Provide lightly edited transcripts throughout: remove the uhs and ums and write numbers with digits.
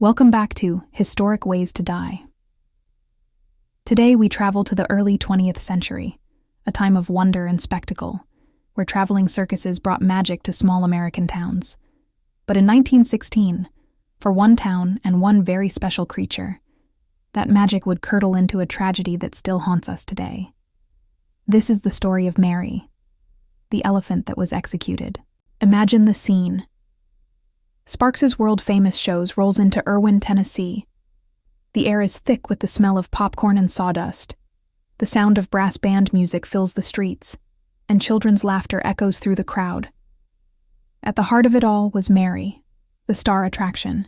Welcome back to Historic Ways to Die. Today we travel to the early 20th century, a time of wonder and spectacle, where traveling circuses brought magic to small American towns. But in 1916, for one town and one very special creature, that magic would curdle into a tragedy that still haunts us today. This is the story of Mary, the elephant that was executed. Imagine the scene. Sparks's world-famous shows rolls into Erwin, Tennessee. The air is thick with the smell of popcorn and sawdust. The sound of brass band music fills the streets, and children's laughter echoes through the crowd. At the heart of it all was Mary, the star attraction.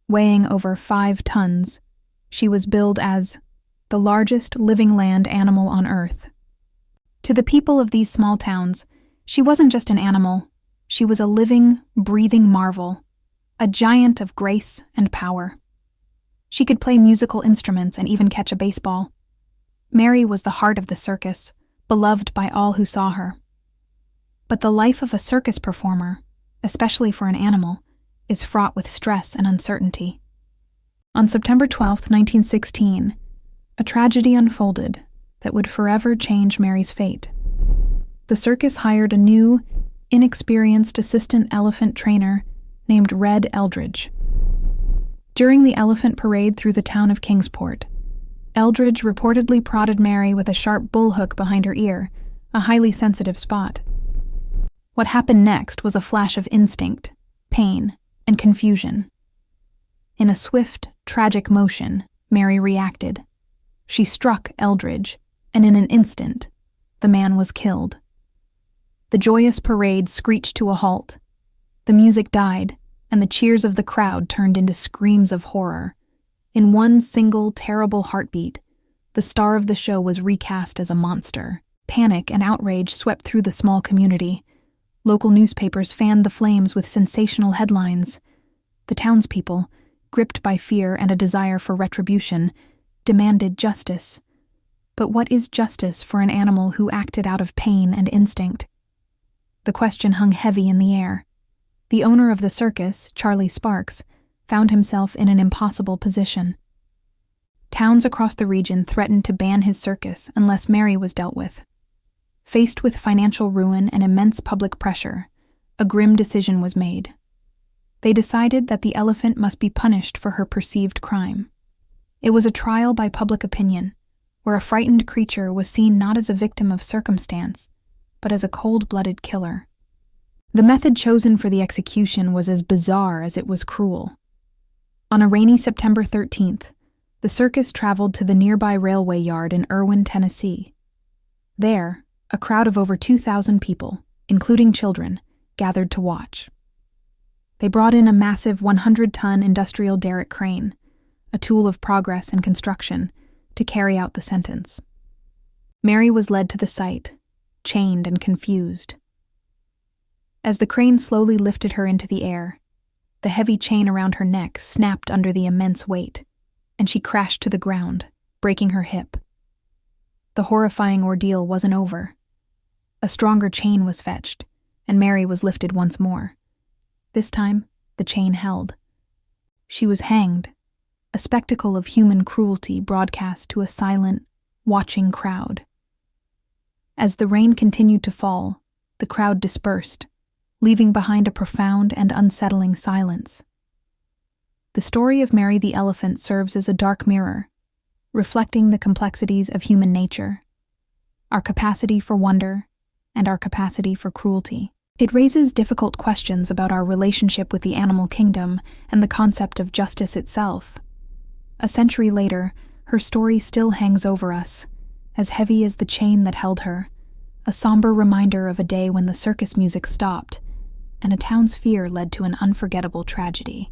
Weighing over 5 tons, she was billed as the largest living land animal on Earth. To the people of these small towns, she wasn't just an animal. She was a living, breathing marvel, a giant of grace and power. She could play musical instruments and even catch a baseball. Mary was the heart of the circus, beloved by all who saw her. But the life of a circus performer, especially for an animal, is fraught with stress and uncertainty. On September 12, 1916, a tragedy unfolded that would forever change Mary's fate. The circus hired a new, inexperienced assistant elephant trainer named Red Eldridge. During the elephant parade through the town of Kingsport, Eldridge reportedly prodded Mary with a sharp bullhook behind her ear, a highly sensitive spot. What happened next was a flash of instinct, pain, and confusion. In a swift, tragic motion, Mary reacted. She struck Eldridge, and in an instant, the man was killed. The joyous parade screeched to a halt. The music died, and the cheers of the crowd turned into screams of horror. In one single, terrible heartbeat, the star of the show was recast as a monster. Panic and outrage swept through the small community. Local newspapers fanned the flames with sensational headlines. The townspeople, gripped by fear and a desire for retribution, demanded justice. But what is justice for an animal who acted out of pain and instinct? The question hung heavy in the air. The owner of the circus, Charlie Sparks, found himself in an impossible position. Towns across the region threatened to ban his circus unless Mary was dealt with. Faced with financial ruin and immense public pressure, a grim decision was made. They decided that the elephant must be punished for her perceived crime. It was a trial by public opinion, where a frightened creature was seen not as a victim of circumstance, but as a cold-blooded killer. The method chosen for the execution was as bizarre as it was cruel. On a rainy September 13th, the circus traveled to the nearby railway yard in Erwin, Tennessee. There, a crowd of over 2,000 people, including children, gathered to watch. They brought in a massive 100-ton industrial derrick crane, a tool of progress and construction, to carry out the sentence. Mary was led to the site, chained and confused. As the crane slowly lifted her into the air, the heavy chain around her neck snapped under the immense weight, and she crashed to the ground, breaking her hip. The horrifying ordeal wasn't over. A stronger chain was fetched, and Mary was lifted once more. This time, the chain held. She was hanged, a spectacle of human cruelty broadcast to a silent, watching crowd. As the rain continued to fall, the crowd dispersed, leaving behind a profound and unsettling silence. The story of Mary the elephant serves as a dark mirror, reflecting the complexities of human nature, our capacity for wonder, and our capacity for cruelty. It raises difficult questions about our relationship with the animal kingdom and the concept of justice itself. A century later, her story still hangs over us, as heavy as the chain that held her, a somber reminder of a day when the circus music stopped, and a town's fear led to an unforgettable tragedy.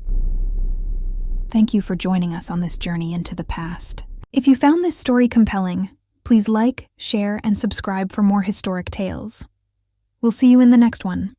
Thank you for joining us on this journey into the past. If you found this story compelling, please like, share, and subscribe for more historic tales. We'll see you in the next one.